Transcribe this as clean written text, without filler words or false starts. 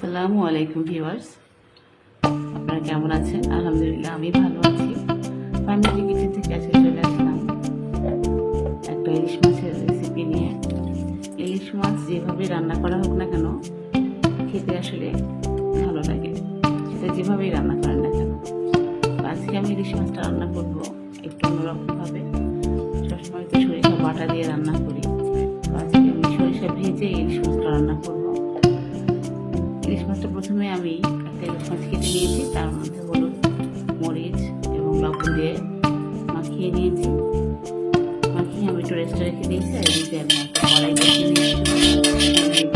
আসসালামু আলাইকুম ভিউয়ার্স, আপনারা কেমন আছেন? আলহামদুলিল্লাহ আমি ভালো আছি। ফ্যামিলি কিচেন থেকে আজকে চলে আসলাম একটা ইলিশ মাছের রেসিপি নিয়ে। ইলিশ মাছ যেভাবে রান্না করা হোক না কেন খেতে আসলে ভালো লাগে, সেটা যেভাবেই রান্না করেন না কেন। আজকে আমি ইলিশ মাছটা রান্না করবো একটু অন্যরকমভাবে। সবসময় তো সরিষা বাটা দিয়ে রান্না করি, আজকে আমি সরিষা ভেজে ইলিশ মাছটা রান্না করবো। ইলিশ মাছটা প্রথমে আমি একটা ইলিশ মাছ কেটে নিয়েছি, তার মধ্যে হলুদ, মরিচ এবং লবণ দিয়ে মাখিয়ে নিয়েছি। মাখিয়ে আমি একটু রেস্টে রেখে দিয়েছি। আর এদিকে আমি একটা কড়াই বসিয়ে নিয়েছি,